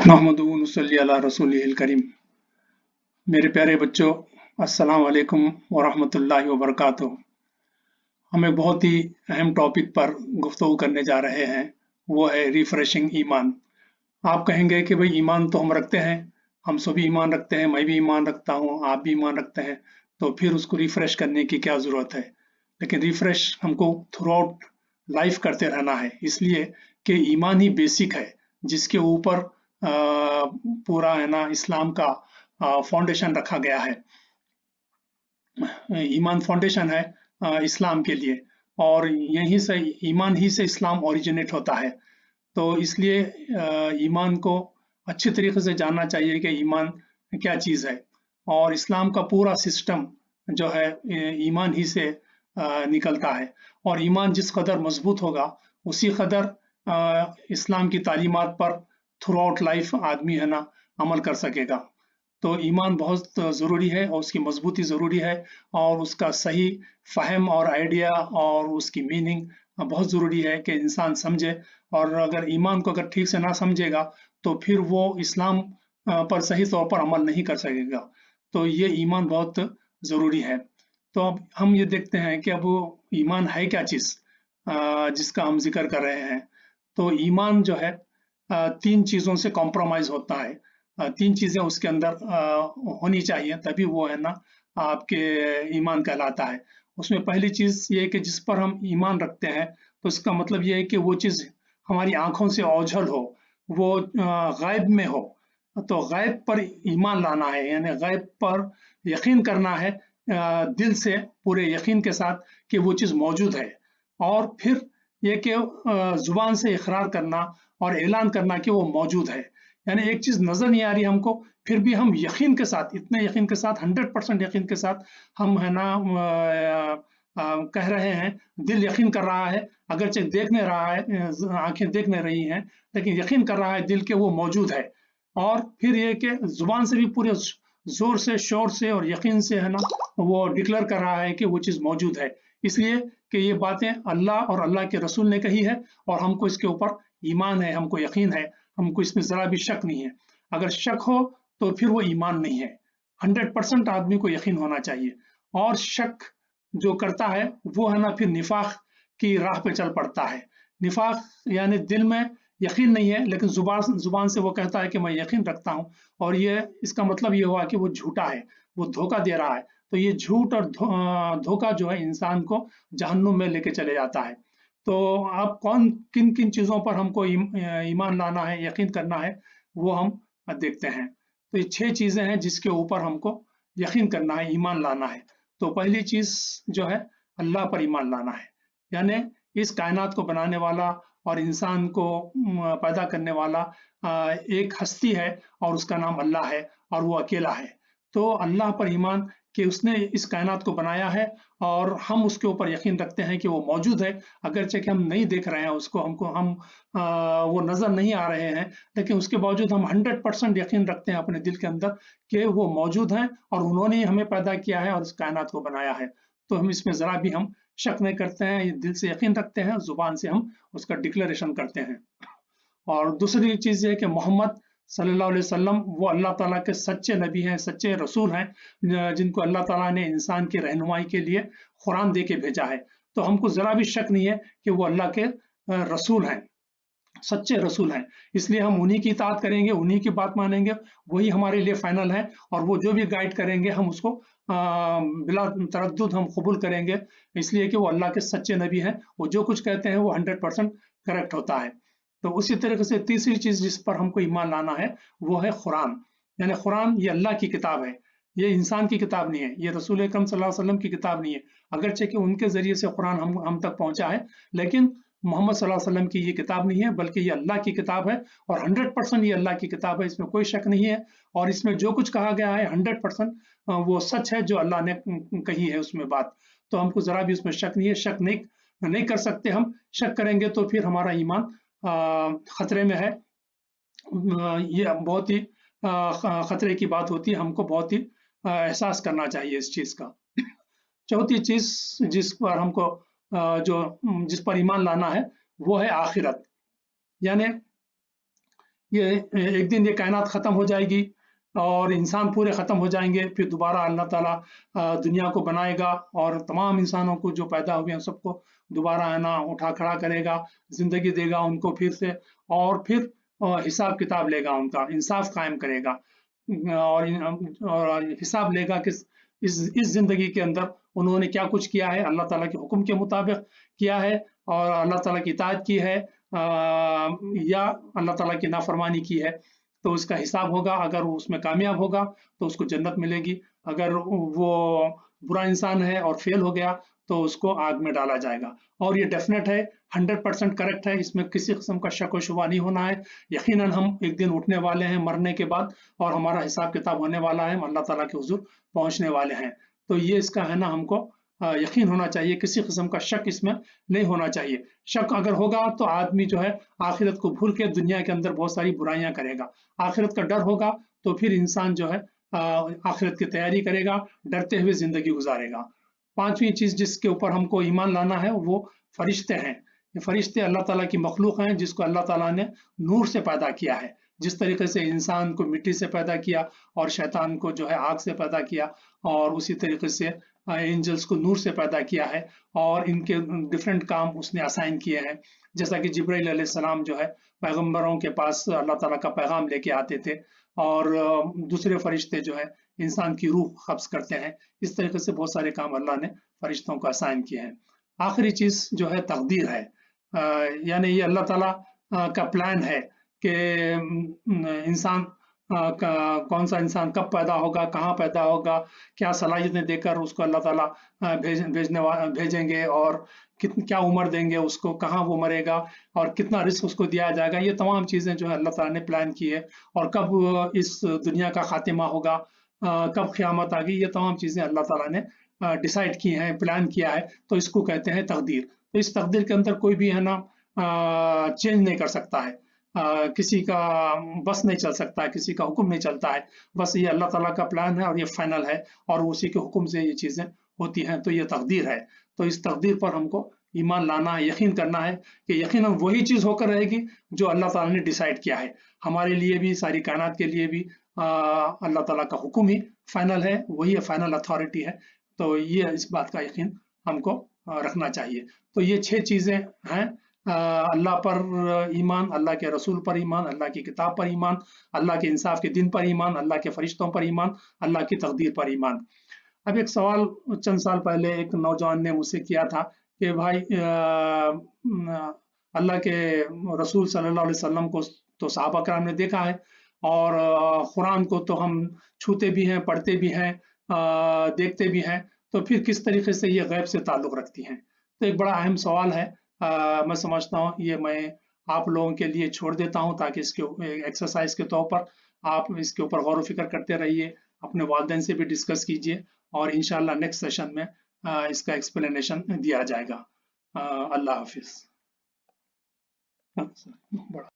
नहमदुहु व नसल्ली अला रसूलिहिल करीम। मेरे प्यारे बच्चों, अस्सलाम वालेकुम व रहमतुल्लाहि व बरकातुहू। हम एक बहुत ही अहम टॉपिक पर गुफ्तगू करने जा रहे हैं, वो है रिफ्रेशिंग ईमान। आप कहेंगे कि भाई ईमान तो हम रखते हैं, हम सभी ईमान रखते हैं, मैं भी ईमान रखता हूँ, आप भी ईमान रखते हैं, तो फिर उसको रिफ्रेश करने की क्या ज़रूरत है। लेकिन रिफ्रेश हमको थ्रू आउट लाइफ करते रहना है, इसलिए कि ईमान ही बेसिक है जिसके ऊपर पूरा है ना इस्लाम का फाउंडेशन रखा गया है। ईमान फाउंडेशन है इस्लाम के लिए, और यहीं से ईमान ही से इस्लाम ओरिजिनेट होता है। तो इसलिए ईमान को अच्छी तरीके से जानना चाहिए कि ईमान क्या चीज़ है, और इस्लाम का पूरा सिस्टम जो है ईमान ही से निकलता है। और ईमान जिस कदर मजबूत होगा उसी कदर इस्लाम की तालीमात पर थ्रू आउट लाइफ आदमी है ना अमल कर सकेगा। तो ईमान बहुत ज़रूरी है और उसकी मजबूती ज़रूरी है, और उसका सही फ़हम और आइडिया और उसकी मीनिंग बहुत ज़रूरी है कि इंसान समझे। और अगर ईमान को अगर ठीक से ना समझेगा तो फिर वो इस्लाम पर सही तौर पर अमल नहीं कर सकेगा। तो ये ईमान बहुत ज़रूरी है। तो अब हम ये देखते हैं कि अब वो ईमान है क्या चीज़ जिसका हम जिक्र कर रहे हैं। तो ईमान जो है तीन चीज़ों से कॉम्प्रोमाइज़ होता है। तीन चीज़ें उसके अंदर होनी चाहिए, तभी वो है ना आपके ईमान कहलाता है। उसमें पहली चीज़ ये है कि जिस पर हम ईमान रखते हैं, तो इसका मतलब ये है कि वो चीज़ हमारी आँखों से ओझल हो, वो गायब में हो। तो गायब पर ईमान लाना है, यानी गायब पर यकीन करना है दिल से पूरे यकीन के साथ कि वो चीज़ मौजूद है। और फिर ये कि ज़ुबान से इकरार करना और ऐलान करना कि वो मौजूद है। यानी एक चीज़ नज़र नहीं आ रही हमको, फिर भी हम यकीन के साथ, इतने यकीन के साथ, 100% यकीन के साथ हम है ना कह रहे हैं, दिल यकीन कर रहा है, अगरचे देख नहीं रहा है, आँखें देख नहीं रही हैं, लेकिन यकीन कर रहा है दिल के वो मौजूद है। और फिर ये कि ज़ुबान से भी पूरे ज़ोर से, शोर से और यकीन से है ना वो डिक्लेयर कर रहा है कि वो चीज़ मौजूद है। इसलिए कि ये बातें अल्लाह और अल्लाह के रसूल ने कही है, और हमको इसके ऊपर ईमान है, हमको यकीन है, हमको इसमें ज़रा भी शक नहीं है। अगर शक हो तो फिर वो ईमान नहीं है। 100% आदमी को यकीन होना चाहिए। और शक जो करता है वो है ना फिर निफाक की राह पे चल पड़ता है। निफाक यानी दिल में यकीन नहीं है, लेकिन जुबान से वो कहता है कि मैं यकीन रखता हूँ, और ये इसका मतलब ये हुआ कि वो झूठा है, वो धोखा दे रहा है। तो ये झूठ और धोखा जो है इंसान को जहन्नुम में लेके चले जाता है। तो अब कौन किन किन चीज़ों पर हमको ईमान लाना है, यकीन करना है, वो हम देखते हैं। तो ये 6 चीज़ें हैं जिसके ऊपर हमको यकीन करना है, ईमान लाना है। तो पहली चीज़ जो है अल्लाह पर ईमान लाना है, यानी इस कायनात को बनाने वाला और इंसान को पैदा करने वाला एक हस्ती है, और उसका नाम अल्लाह है, और वो अकेला है। तो अल्लाह पर ईमान कि उसने इस कायनात को बनाया है, और हम उसके ऊपर यकीन रखते हैं कि वो मौजूद है, अगरचे कि हम नहीं देख रहे हैं उसको, हमको वो नज़र नहीं आ रहे हैं, लेकिन उसके बावजूद हम 100% यकीन रखते हैं अपने दिल के अंदर कि वो मौजूद हैं, और उन्होंने ही हमें पैदा किया है और इस कायनात को बनाया है। तो हम इसमें ज़रा भी हम शक नहीं करते हैं, ये दिल से यकीन रखते हैं, ज़ुबान से हम उसका डिक्लेरेशन करते हैं। और दूसरी चीज़ ये है कि मोहम्मद सल्लल्लाहु अलैहि वसल्लम वो अल्लाह ताला के सच्चे नबी हैं, सच्चे रसूल हैं, जिनको अल्लाह ताला ने इंसान की रहनुमाई के लिए कुरान दे के भेजा है। तो हमको ज़रा भी शक नहीं है कि वो अल्लाह के रसूल हैं, सच्चे रसूल हैं। इसलिए हम उन्हीं की इताअत करेंगे, उन्हीं की बात मानेंगे, वही हमारे लिए फाइनल है, और वो जो भी गाइड करेंगे हम उसको बिला तरद्दुद हम कबूल करेंगे, इसलिए कि वो अल्लाह के सच्चे नबी हैं, वो जो कुछ कहते हैं वो 100% करेक्ट होता है। तो उसी तरीके से तीसरी चीज़ जिस पर हमको ईमान लाना है वो है कुरान। यानी कुरान ये अल्लाह की किताब है, ये इंसान की किताब नहीं है, ये रसूल अकरम सल्लल्लाहु अलैहि वसल्लम की किताब नहीं है। अगरचे कि उनके ज़रिए से कुरान हम तक पहुँचा है, लेकिन मोहम्मद सल्लल्लाहु अलैहि वसल्लम की ये किताब नहीं है, बल्कि ये अल्लाह की किताब है, और 100% ये अल्लाह की किताब है, इसमें कोई शक नहीं है। और इसमें जो कुछ कहा गया है 100% वो सच है जो अल्लाह ने कही है उसमें बात। तो हमको ज़रा भी उसमें शक नहीं है, शक नहीं कर सकते हम। शक करेंगे तो फिर हमारा ईमान खतरे में है। ये बहुत ही खतरे की बात होती है, हमको बहुत ही एहसास करना चाहिए इस चीज़ का। चौथी चीज़ जिस पर हमको जिस पर ईमान लाना है वो है आखिरत। यानी ये एक दिन ये कायनात ख़त्म हो जाएगी और इंसान पूरे ख़त्म हो जाएंगे, फिर दोबारा अल्लाह ताला दुनिया को बनाएगा और तमाम इंसानों को जो पैदा हुए हैं सबको दोबारा है ना उठा खड़ा करेगा, ज़िंदगी देगा उनको फिर से, और फिर हिसाब किताब लेगा, उनका इंसाफ कायम करेगा, और हिसाब लेगा कि इस ज़िंदगी के अंदर उन्होंने क्या कुछ किया है, अल्लाह ताला के हुक्म के मुताबिक किया है और अल्लाह ताला की इताअत की है, या अल्लाह ताला की नाफरमानी की है। तो उसका हिसाब होगा, अगर वो उसमें कामयाब होगा तो उसको जन्नत मिलेगी, अगर वो बुरा इंसान है और फेल हो गया तो उसको आग में डाला जाएगा। और ये डेफिनेट है, 100% करेक्ट है, इसमें किसी किस्म का शक व शुबा नहीं होना है। यकीनन हम एक दिन उठने वाले हैं मरने के बाद और हमारा हिसाब किताब होने वाला है, हम अल्लाह ताला के हुजूर पहुंचने वाले हैं। तो ये इसका है ना हमको यकीन होना चाहिए, किसी किस्म का शक इसमें नहीं होना चाहिए। शक अगर होगा तो आदमी जो है आखिरत को भूल के दुनिया के अंदर बहुत सारी बुराइयां करेगा। आखिरत का डर होगा तो फिर इंसान जो है आखिरत की तैयारी करेगा, डरते हुए जिंदगी गुजारेगा। पांचवी चीज जिसके ऊपर हमको ईमान लाना है वो फरिश्ते हैं। ये फरिश्ते अल्लाह ताला की मखलूक हैं, जिसको अल्लाह ताला ने नूर से पैदा किया है। जिस तरीके से इंसान को मिट्टी से पैदा किया और शैतान को जो है आग से पैदा किया, और उसी तरीके से एंजल्स को नूर से पैदा किया है और इनके डिफरेंट काम उसने असाइन किए हैं। जैसा कि जिब्राइल अलैहिस्सलाम जो है पैगंबरों के पास अल्लाह ताला का पैगाम लेके आते थे, और दूसरे फरिश्ते जो है इंसान की रूह कब्ज करते हैं। इस तरीके से बहुत सारे काम अल्लाह ने फरिश्तों को असाइन किए हैं। आखिरी चीज जो है तकदीर है, यानी ये अल्लाह ताला का प्लान है कि इंसान कौन सा इंसान कब पैदा होगा, कहाँ पैदा होगा, क्या सलाहियतें देकर उसको अल्लाह ताला भेजेंगे, और क्या उम्र देंगे उसको, कहाँ वो मरेगा और कितना रिस्क उसको दिया जाएगा। ये तमाम चीज़ें जो है अल्लाह ताला ने प्लान की है, और कब इस दुनिया का खात्मा होगा, कब क़यामत आ गई, ये तमाम चीज़ें अल्लाह ताला ने डिसाइड की हैं, प्लान किया है। तो इसको कहते हैं तकदीर। तो इस तकदीर के अंदर कोई भी है ना चेंज नहीं कर सकता है, किसी का बस नहीं चल सकता है, किसी का हुक्म नहीं चलता है। बस ये अल्लाह ताला का प्लान है और ये फाइनल है, और उसी के हुक्म से ये चीज़ें होती हैं। तो ये तकदीर है। तो इस तकदीर पर हमको ईमान लाना है, यकीन करना है कि यकीनन वही चीज़ होकर रहेगी जो अल्लाह ताला ने डिसाइड किया है। हमारे लिए भी, सारी कायनात के लिए भी अल्लाह ताला का हुक्म ही फाइनल है, वही फाइनल अथॉरिटी है। तो ये इस बात का यकीन हमको रखना चाहिए। तो ये 6 चीज़ें हैं, अल्लाह पर ईमान, अल्लाह के रसूल पर ईमान, अल्लाह की किताब पर ईमान, अल्लाह के इंसाफ के दिन पर ईमान, अल्लाह के फरिश्तों पर ईमान, अल्लाह की तकदीर पर ईमान। अब एक सवाल चंद साल पहले एक नौजवान ने मुझसे किया था कि भाई अल्लाह के रसूल सल्लल्लाहु अलैहि वसल्लम को तो सहाबा कराम ने देखा है, और कुरान को तो हम छूते भी हैं, पढ़ते भी हैं, देखते भी हैं, तो फिर किस तरीके से ये गैब से ताल्लुक़ रखती हैं? तो एक बड़ा अहम सवाल है। मैं समझता हूँ ये मैं आप लोगों के लिए छोड़ देता हूँ, ताकि इसके एक्सरसाइज के तौर पर आप इसके ऊपर गौर व फिक्र करते रहिए, अपने वालिदैन से भी डिस्कस कीजिए, और इंशाल्लाह नेक्स्ट सेशन में इसका एक्सप्लेनेशन दिया जाएगा। अल्लाह हाफिज़। बड़ा